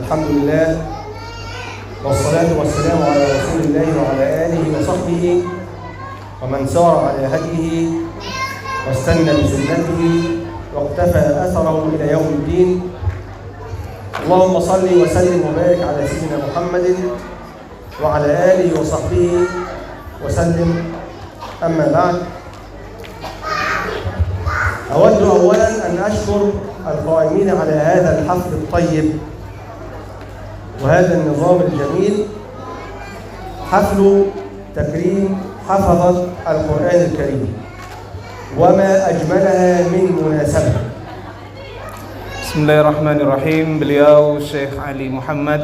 الحمد لله والصلاة والسلام على رسول الله وعلى آله وصحبه ومن سار على هديه واستنى بسنته واقتفى أثره إلى يوم الدين. اللهم صل وسلم وبارك على سيدنا محمد وعلى آله وصحبه وسلم. أما بعد، أود أولا أن أشكر القائمين على هذا الحفل الطيب وهذا النظام الجميل، حفل تكريم حفظة القرآن الكريم وما أجملها من مناسبة. Bismillahirrahmanirrahim. Beliau Syekh Ali Muhammad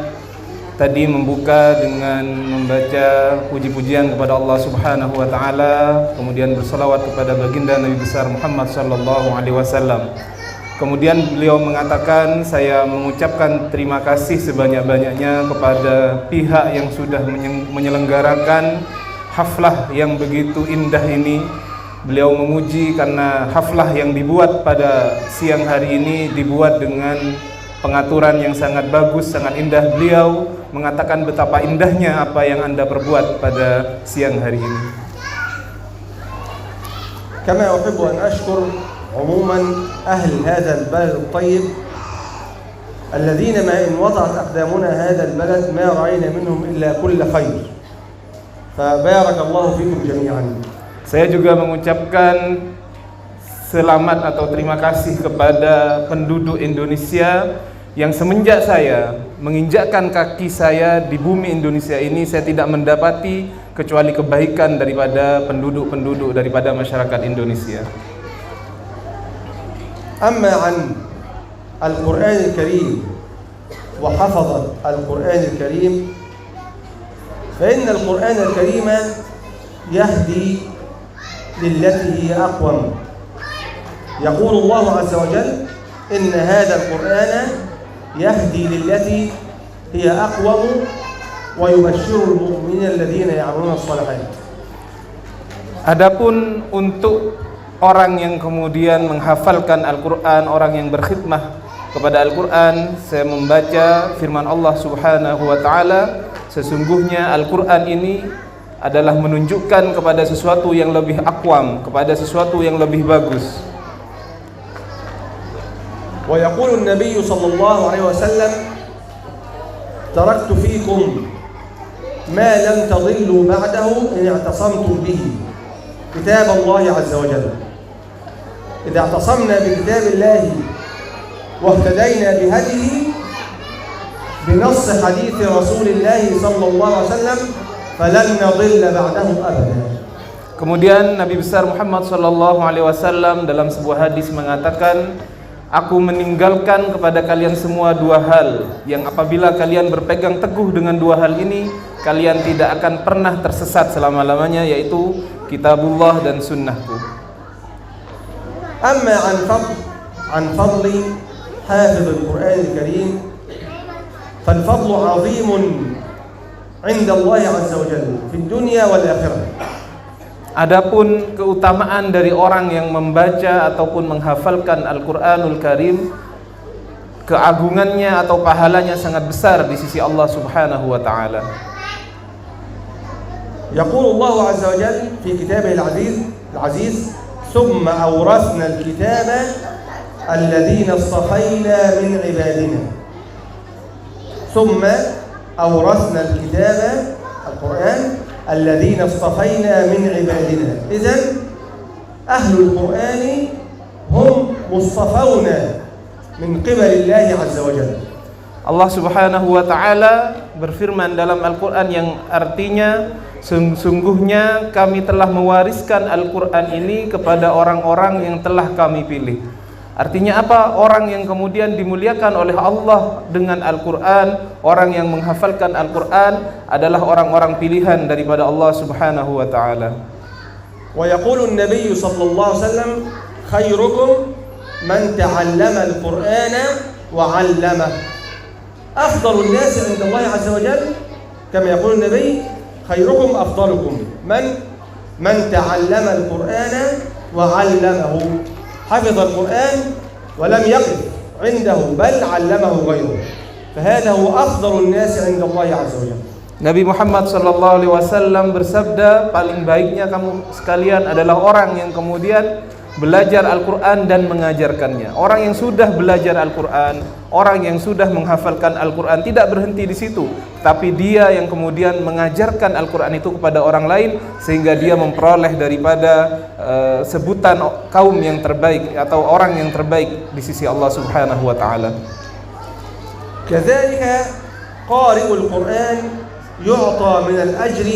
tadi membuka dengan membaca puji-pujian kepada Allah Subhanahu wa taala, kemudian berselawat kepada baginda Nabi besar Muhammad sallallahu alaihi wasallam. Kemudian beliau mengatakan, saya mengucapkan terima kasih sebanyak-banyaknya kepada pihak yang sudah menyelenggarakan haflah yang begitu indah ini. Beliau memuji karena haflah yang dibuat pada siang hari ini dibuat dengan pengaturan yang sangat bagus, sangat indah. Beliau mengatakan betapa indahnya apa yang Anda perbuat pada siang hari ini. Kama uhibbu an ashkur عموما أهل هذا البلد الطيب الذين ما إن وضعت أقدامنا هذا البلد ما رأينا منهم إلا كل خير، فبارك الله فيكم جميعا. Saya juga mengucapkan selamat atau terima kasih kepada penduduk Indonesia yang semenjak saya menginjakkan kaki saya di bumi Indonesia ini, saya tidak mendapati kecuali kebaikan daripada penduduk-penduduk daripada masyarakat Indonesia. أما عن القرآن الكريم وحفظة القرآن الكريم فإن القرآن الكريم يهدي للتي هي أقوم. يقول الله عز وجل إن هذا القرآن يهدي للتي هي أقوم ويبشر المؤمنين الذين يعملون الصالحات. Adapun untuk orang yang kemudian menghafalkan Al-Quran, orang yang berkhidmah kepada Al-Quran, saya membaca firman Allah Subhanahu wa ta'ala, sesungguhnya Al-Quran ini adalah menunjukkan kepada sesuatu yang lebih akwam, kepada sesuatu yang lebih bagus. Wa yaqulu an-nabiy sallallahu alaihi wasallam, taraktu fiikum ma lam tadillu ba'dahu in i'tasamtum bihi kitab Allah azza wa jalla. إذا اعتصمنا بكتاب الله واهتدينا بهديه بنص حديث رسول الله صلى الله عليه وسلم فلن نضل بعده أبدا. Kemudian Nabi besar Muhammad sallallahu alaihi wasallam dalam sebuah hadis mengatakan, aku meninggalkan kepada kalian semua dua hal yang apabila kalian berpegang teguh dengan dua hal ini, kalian tidak akan pernah tersesat selama-lamanya, yaitu kitabullah dan sunnahku. أما عن فضل حافظ القرآن الكريم فالفضل عظيم عند الله عز وجل في الدنيا والآخرة. Adapun keutamaan dari orang yang membaca ataupun menghafalkan Al-Quranul Karim, keagungannya atau pahalanya sangat besar di sisi Allah Subhanahu wa ta'ala. يقول الله عز وجل في كتابه العزيز ثم أورثنا الكتاب الذين اصطفينا من عبادنا. ثم أورثنا الكتاب القرآن الذين اصطفينا من عبادنا. إذن أهل القرآن هم مصطفون من قبل الله عز وجل. Allah Subhanahu wa ta'ala berfirman dalam Al-Quran yang artinya, sungguhnya kami telah mewariskan Al-Quran ini kepada orang-orang yang telah kami pilih. Artinya apa? Orang yang kemudian dimuliakan oleh Allah dengan Al-Quran, orang yang menghafalkan Al-Quran adalah orang-orang pilihan daripada Allah Subhanahu wa ta'ala. Wa yaqulu an-nabiy sallallahu alaihi wasallam, khairukum man ta'allama al-Qur'ana wa 'allamahu. Afdalun nas 'inda Allah 'azza wa jalla kama yaqulu an-nabiy khairukum afdalukum man ta'allama al-Qur'ana wa 'allamahu. حفظ القرآن ولم يقف عنده بل علمه غيره. فهذا هو أفضل الناس عند الله عز وجل. Nabi Muhammad SAW bersabda, paling baiknya kamu sekalian adalah orang yang kemudian belajar Al-Quran dan mengajarkannya. Orang yang sudah belajar Al-Quran, orang yang sudah menghafalkan Al-Quran tidak berhenti di situ, tapi dia yang kemudian mengajarkan Al-Quran itu kepada orang lain, sehingga dia memperoleh daripada sebutan kaum yang terbaik atau orang yang terbaik di sisi Allah Subhanahu wa Ta'ala. كذلك قارئ القرآن يعطى من الأجر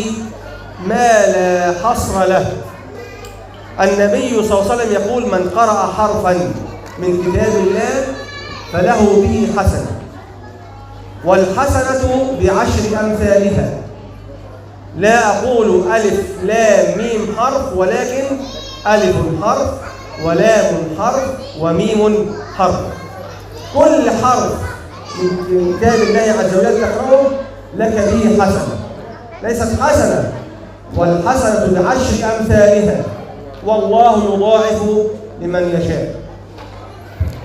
ما لا حصر له. النبي صلى الله عليه وسلم يقول: من قرأ حرفا من كتاب الله فله به حسنة، والحسنة بعشر أمثالها. لا أقول ألف لام ميم حرف، ولكن ألف حرف ولام حرف وميم حرف. كل حرف من كتاب الله عز وجل تقرأه لك به حسنة، ليست حسنة، والحسنة بعشر أمثالها، والله يضاعف liman yasha.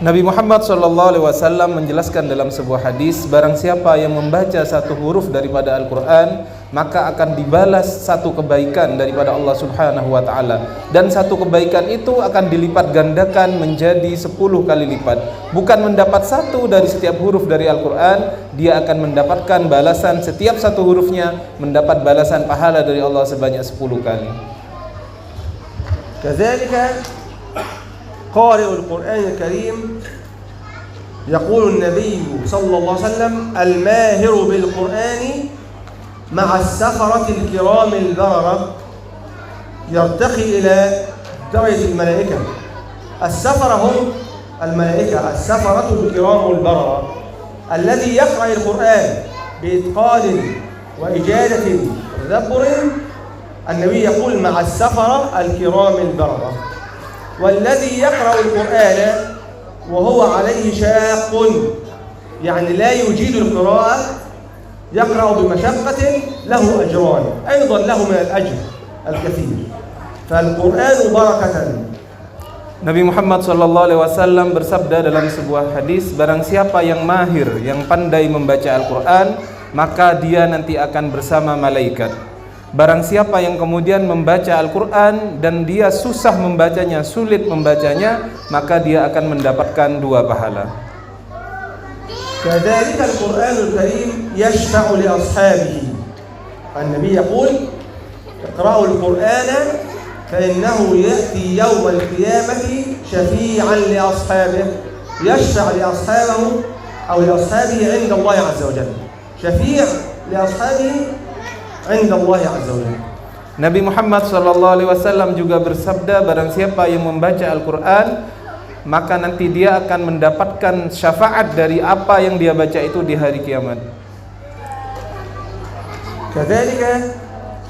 Nabi Muhammad SAW menjelaskan dalam sebuah hadis, barang siapa yang membaca satu huruf daripada Al-Quran, maka akan dibalas satu kebaikan daripada Allah Subhanahu wa Ta'ala, dan satu kebaikan itu akan dilipat gandakan menjadi 10 kali lipat. Bukan mendapat satu dari setiap huruf dari Al-Quran, dia akan mendapatkan balasan setiap satu hurufnya, mendapat balasan pahala dari Allah sebanyak 10 kali. كذلك قارئ القرآن الكريم يقول النبي صلى الله عليه وسلم: الماهر بالقرآن مع السفرة الكرام البررة يرتقي إلى درجة الملائكة. السفرة هم الملائكة، السفرة الكرام البررة. الذي يقرأ القرآن بإتقان وإجادة وتدبر، النبي يقول: مع السفرة الكرام البررة. والذي يقرأ القرآن وهو عليه شاق، يعني لا يجيد القراءة، يقرأ بمشقة، له أجران أيضا، له من الأجر الكثير. فالقرآن بركة. Nabi Muhammad SAW bersabda dalam sebuah hadis, barang siapa yang mahir, yang pandai membaca Al-Quran, maka dia nanti akan bersama malaikat. Barang siapa yang kemudian membaca Al-Quran dan dia susah membacanya, sulit membacanya, maka dia akan mendapatkan 2 pahala. كذلك القرآن الكريم يشفع لأصحابه. النبي يقول: اقرأوا القرآن فإنه يأتي يوم القيامة شفيعا لأصحابه، يشفع لأصحابه أو لأصحابه عند الله عز وجل، شفيع لأصحابه عند الله عز وجل. Nabi Muhammad SAW juga bersabda, barang siapa yang membaca Al-Quran, maka nanti dia akan mendapatkan syafaat dari apa yang dia baca itu di hari kiamat. كذلك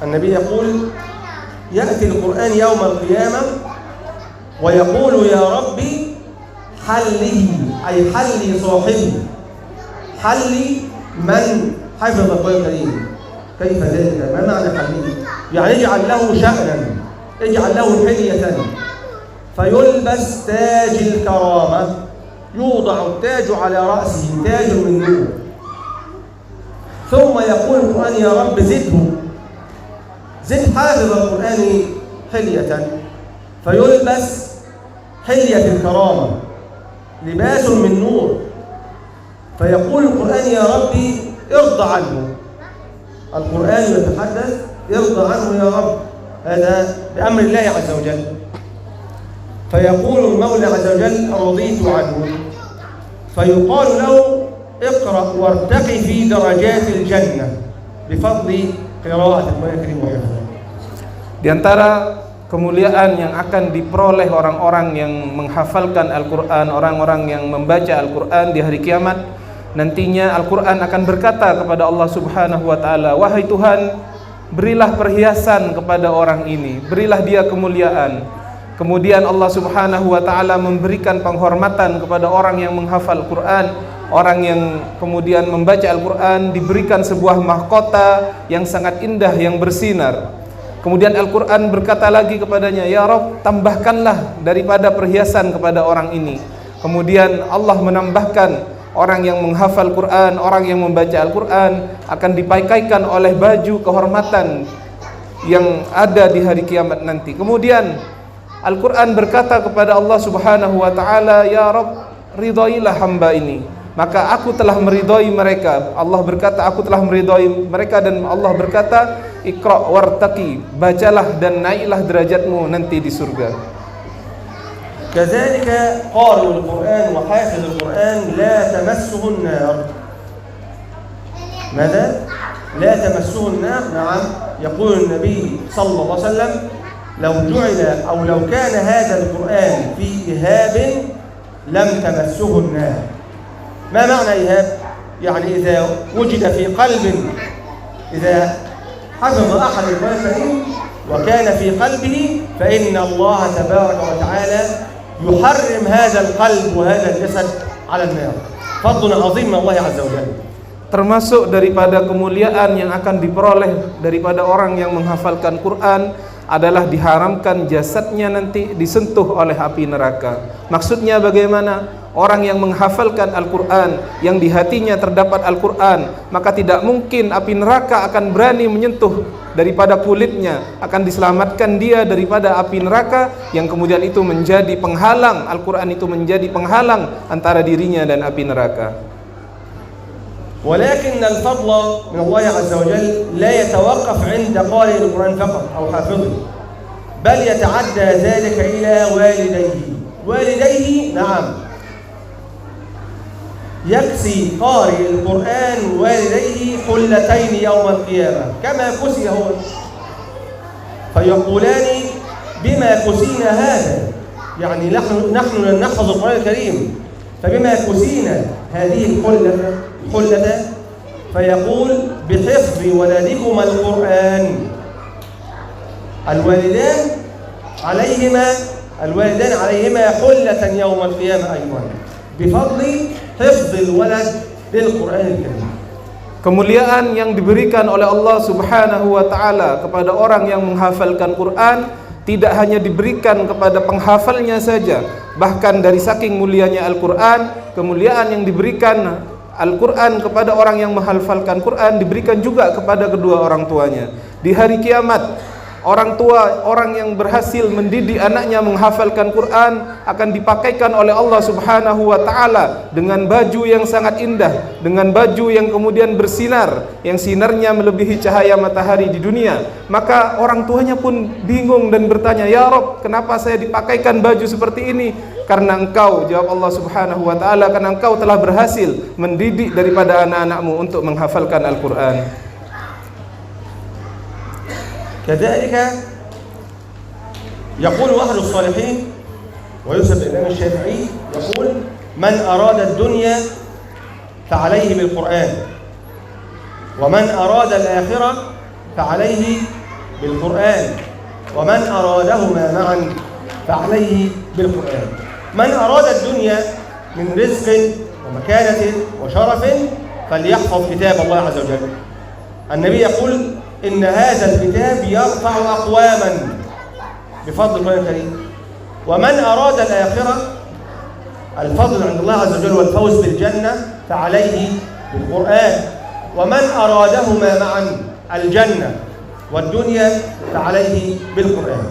النبي يقول: يأتي القرآن يوم القيامة ويقول: يا ربي حلي، أي حلي صاحبي، حلي من حفظ القرآن الكريم. كيف ذلك؟ ما معنى حلي؟ يعني اجعل له شأنا، اجعل له حلية، فيلبس تاج الكرامة، يوضع التاج على رأسه، تاج من نور، ثم يقول القرآن: يا رب زده، زد حافظ القرآن حلية، فيلبس حلية الكرامة، لباس من نور، فيقول القرآن: يا ربي ارضى عنه. القرآن يتحدث: ارضى عنه يا رب، هذا بأمر الله عز وجل. فيقول المولى عز وجل: رضيت عنه، فيقال له: اقرأ وارتقي في درجات الجنة بفضل قراءة القرآن الكريم وحفظه. Di antara kemuliaan yang akan diperoleh orang-orang yang menghafalkan Al-Quran, orang-orang yang membaca Al-Quran di hari kiamat, nantinya Al-Quran akan berkata kepada Allah Subhanahu wa Ta'ala: wahai Tuhan, berilah perhiasan kepada orang ini, berilah dia kemuliaan. Kemudian Allah Subhanahu wa Ta'ala memberikan penghormatan kepada orang yang menghafal Quran. Orang yang kemudian membaca Al-Quran diberikan sebuah mahkota yang sangat indah, yang bersinar. Kemudian Al-Quran berkata lagi kepadanya: ya Rabb, tambahkanlah daripada perhiasan kepada orang ini. Kemudian Allah menambahkan orang yang menghafal Quran, orang yang membaca Al-Quran akan dipakaikan oleh baju kehormatan yang ada di hari kiamat nanti. Kemudian Al-Quran berkata kepada Allah Subhanahu wa ta'ala, ya Rabb, ridailah hamba ini, maka aku telah meridai mereka. Allah berkata, aku telah meridai mereka, dan Allah berkata, Iqra wartaqi, bacalah dan naiklah derajatmu nanti di surga. كذلك قارئ القرآن وحافظ القرآن لا تمسه النار. ماذا؟ لا تمسه النار. نعم، يقول النبي صلى الله عليه وسلم لو جعل أو لو كان هذا القرآن في إهاب لم تمسه النار. ما معنى إهاب؟ يعني إذا وجد في قلب، إذا حفظ أحد القرآن الكريم وكان في قلبه فإن الله تبارك وتعالى يحرم هذا القلب وهذا الجسد على النار. فضل عظيم من الله عز وجل. Termasuk daripada kemuliaan yang akan diperoleh daripada orang yang menghafalkan Quran adalah diharamkan jasadnya nanti disentuh oleh api neraka. Maksudnya bagaimana? Orang yang menghafalkan Al-Quran, yang di hatinya terdapat Al-Quran, maka tidak mungkin api neraka akan berani menyentuh daripada kulitnya, akan diselamatkan dia daripada api neraka yang kemudian itu menjadi penghalang, Al-Quran itu menjadi penghalang antara dirinya dan api neraka. ولكن الفضل من الله عز وجل لا يتوقف عند قارئ القرآن فقط أو حافظه، بل يتعدى ذلك إلى والديه. والديه نعم، يكسي قارئ القرآن والديه حلتين يوم القيامة كما كسي هو، فيقولان بما كسينا هذا، يعني نحن لن نحفظ القرآن الكريم فبما كسينا هذه الحلة، فيقول بحفظ ولدكما القرآن. الوالدان عليهما حلة يوم القيامة أيضا بفضل حفظ الولد للقرآن الكريم. Kemuliaan yang diberikan oleh Allah Subhanahu wa ta'ala kepada orang yang menghafalkan Quran tidak hanya diberikan kepada penghafalnya saja, bahkan dari saking mulianya Al-Quran, kemuliaan yang diberikan Al-Quran kepada orang yang menghafalkan Quran diberikan juga kepada kedua orang tuanya. Di hari kiamat, orang tua, orang yang berhasil mendidik anaknya menghafalkan Quran akan dipakaikan oleh Allah Subhanahu wa ta'ala dengan baju yang sangat indah, dengan baju yang kemudian bersinar, yang sinarnya melebihi cahaya matahari di dunia. Maka orang tuanya pun bingung dan bertanya, ya Rabb, kenapa saya dipakaikan baju seperti ini? Karena engkau, jawab Allah Subhanahu wa ta'ala, karena engkau telah berhasil mendidik daripada anak-anakmu untuk menghafalkan Al-Quran. كذلك يقول أحد الصالحين ويوسف الإمام الشافعي يقول من أراد الدنيا فعليه بالقرآن، ومن أراد الآخرة فعليه بالقرآن، ومن أرادهما معا فعليه بالقرآن. من أراد الدنيا من رزق ومكانة وشرف فليحفظ كتاب الله عز وجل. النبي يقول إن هذا الكتاب يرفع أقواما بفضل القرآن الكريم. ومن أراد الآخرة، الفضل عند الله عز وجل والفوز بالجنة، فعليه بالقرآن. ومن أرادهما معا، الجنة والدنيا، فعليه بالقرآن.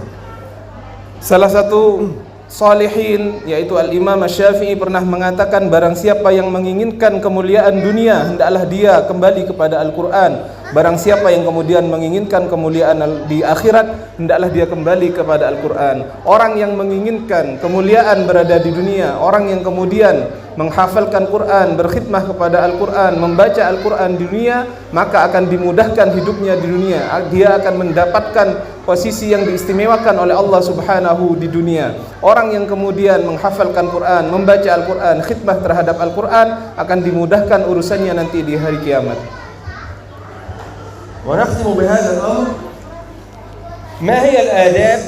Salah satu salihin yaitu Al-Imam Syafi'i pernah mengatakan, barang siapa yang menginginkan kemuliaan dunia hendaklah dia kembali kepada Al-Quran. Barang siapa yang kemudian menginginkan kemuliaan di akhirat hendaklah dia kembali kepada Al-Quran. Orang yang menginginkan kemuliaan berada di dunia, orang yang kemudian menghafalkan Quran, berkhidmah kepada Al-Quran, membaca Al-Quran di dunia, maka akan dimudahkan hidupnya di dunia. Dia akan mendapatkan posisi yang diistimewakan oleh Allah Subhanahu di dunia. Orang yang kemudian menghafalkan Quran, membaca Al-Quran, khidmah terhadap Al-Quran, akan dimudahkan urusannya nanti di hari kiamat. ونختم بهذا الأمر. ما هي الآداب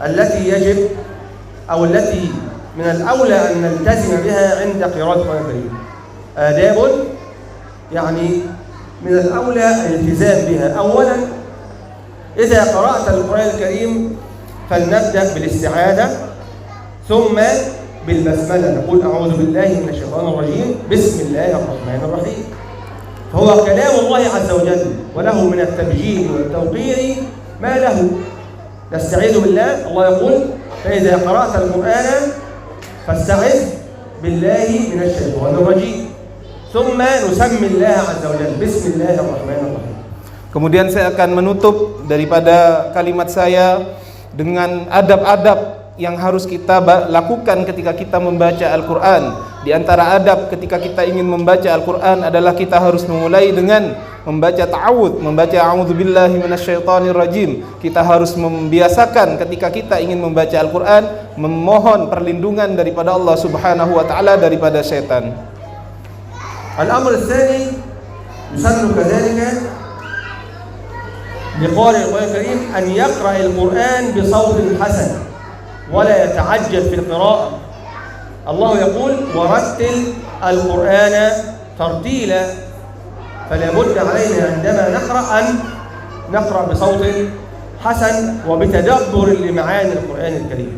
التي يجب أو التي من الأولى أن نلتزم بها عند قراءة القرآن الكريم؟ آداب يعني من الأولى الالتزام بها. أولا، إذا قرأت القرآن الكريم فلنبدأ بالاستعاذة، ثم بالبسملة، نقول أعوذ بالله من الشيطان الرجيم بسم الله الرحمن الرحيم. فهو كلام الله عز وجل وله من التبجيل والتوقير ما له. نستعيذ بالله، الله يقول فإذا قرأت القرآن فاستعذ بالله من الشيطان الرجيم، ثم نسمي الله عز وجل بسم الله الرحمن الرحيم. Kemudian saya akan menutup daripada kalimat saya dengan adab-adab yang harus kita lakukan ketika kita membaca Al-Quran. Di antara adab ketika kita ingin membaca Al-Quran adalah kita harus memulai dengan membaca ta'awudz, membaca a'udzubillahi minasyaitonirrajim. Kita harus membiasakan ketika kita ingin membaca Al-Quran memohon perlindungan daripada Allah Subhanahu wa taala daripada syaitan. Al-amr ats-tsani yusannu kadzalika لقارئ القرآن الكريم أن يقرأ القرآن بصوت حسن ولا يتعجل في القراءة. الله يقول ورتل القرآن ترتيلا، فلا بد علينا عندما نقرأ أن نقرأ بصوت حسن وبتدبر لمعاني القرآن الكريم.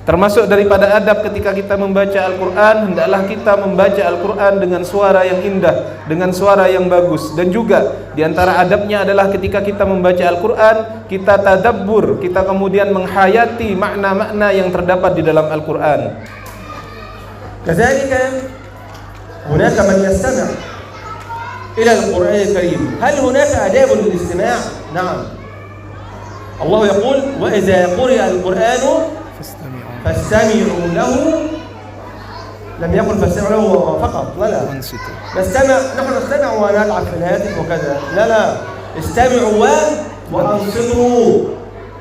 Termasuk daripada adab ketika kita membaca Al-Quran, hendaklah kita membaca Al-Quran dengan suara yang indah, dengan suara yang bagus. Dan juga di antara adabnya adalah ketika kita membaca Al-Quran, kita tadabbur, kita kemudian menghayati makna-makna yang terdapat di dalam Al-Quran. Kadzalika hunaka man yastami' ila al-Qur'an al-Karim. Hal hunaka adab lil-istima'? Na'am. Allah yaqul wa idza quri'a al-Qur'anu فاستمعوا له. لم يقل فاستمعوا له فقط، لا نستمع، نحن نستمع ونلعب في الهاتف وكذا، لا استمعوا وأنصتوا،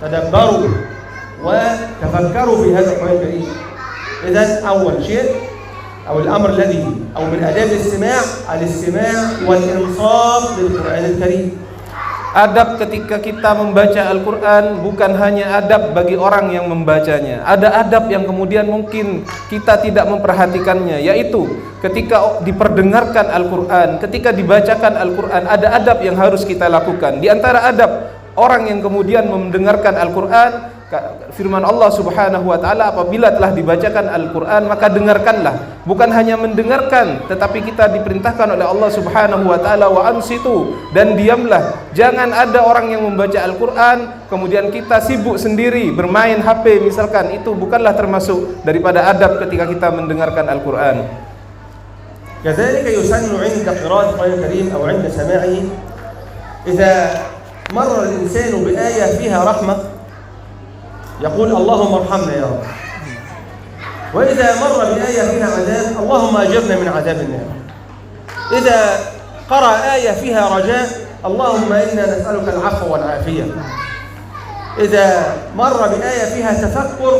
تدبروا وتفكروا في هذا القرآن الكريم. إذن أول شيء أو الأمر الذي أو من آداب الاستماع والإنصات للقرآن الكريم. Adab ketika kita membaca Al-Quran bukan hanya adab bagi orang yang membacanya. Ada adab yang kemudian mungkin kita tidak memperhatikannya, yaitu ketika diperdengarkan Al-Quran, ketika dibacakan Al-Quran, ada adab yang harus kita lakukan. Di antara adab orang yang kemudian mendengarkan Al-Quran, firman Allah Subhanahu wa taala, apabila telah dibacakan Al-Quran maka dengarkanlah. Bukan hanya mendengarkan, tetapi kita diperintahkan oleh Allah Subhanahu wa taala wa ansitu, dan diamlah. Jangan ada orang yang membaca Al-Quran kemudian kita sibuk sendiri bermain HP misalkan. Itu bukanlah termasuk daripada adab ketika kita mendengarkan Al-Quran. كذلك يسن عند قراءة القرآن الكريم أو عند سماعه إذا مر الإنسان بآية فيها رحمة يقول اللهم ارحمنا يا رب، وإذا مر بآية فيها عذاب اللهم أجرنا من عذاب النار. إذا قرأ آية فيها رجاء اللهم إنا نسألك العفو والعافية. إذا مر بآية فيها تفكر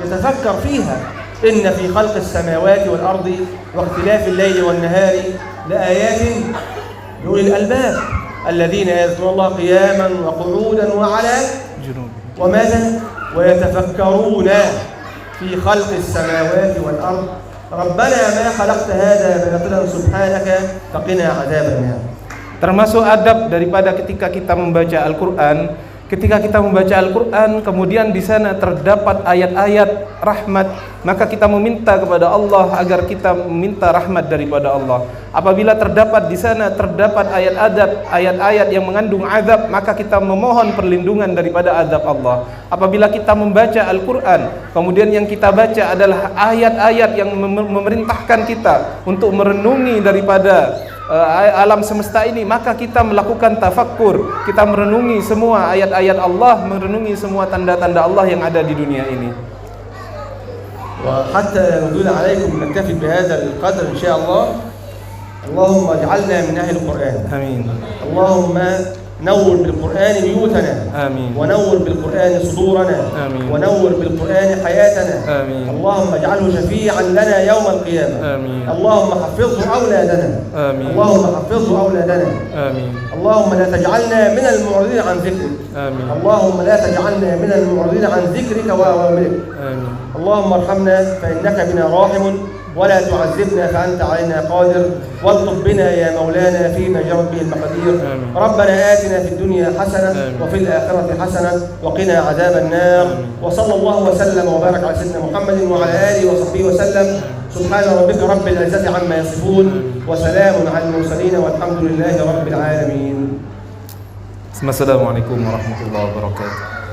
يتفكر فيها إن في خلق السماوات والأرض واختلاف الليل والنهار لآيات لأولي الألباب الذين يذكرون الله قياما وقعودا وعلى وماذا ويتفكرون في خلق السماوات والأرض ربنا ما خلقت هذا باطلا سبحانك فقنا عذاب النار. Termasuk adab daripada ketika kita membaca Al-Quran, ketika kita membaca Al-Quran kemudian di sana terdapat ayat-ayat rahmat, maka kita meminta kepada Allah agar kita meminta rahmat daripada Allah. Apabila terdapat di sana terdapat ayat-ayat yang mengandung azab, maka kita memohon perlindungan daripada azab Allah. Apabila kita membaca Al-Quran kemudian yang kita baca adalah ayat-ayat yang memerintahkan kita untuk merenungi daripada alam semesta ini, maka kita melakukan tafakkur, kita merenungi semua ayat-ayat Allah, merenungi semua tanda-tanda Allah yang ada di dunia ini. وحتى لا نطيل عليكم نكتفي بهذا القدر إن شاء الله. اللهم اجعلنا من أهل القرآن. آمين. اللهم نور بالقرآن بيوتنا. آمين. ونور بالقرآن صدورنا. آمين. ونور بالقرآن حياتنا. آمين. اللهم اجعله شفيعا لنا يوم القيامة. آمين. اللهم حفظه أولادنا. آمين. اللهم حفظه أولادنا. آمين. اللهم لا تجعلنا من المعرضين عن ذكرك. آمين. اللهم لا تجعلنا من المعرضين عن ذكرك وأوامرك. آمين. اللهم ارحمنا فإنك بنا راحم ولا تعذبنا فأنت علينا قادر، والطف بنا يا مولانا فيما جرت به المقادير. ربنا آتنا في الدنيا حسنة وفي الآخرة حسنة وقنا عذاب النار. وصلى الله وسلم وبارك على سيدنا محمد وعلى آله وصحبه وسلم. سبحان ربك رب العزة عما يصفون وسلام على المرسلين والحمد لله رب العالمين. Assalamualaikum warahmatullahi wabarakatuh.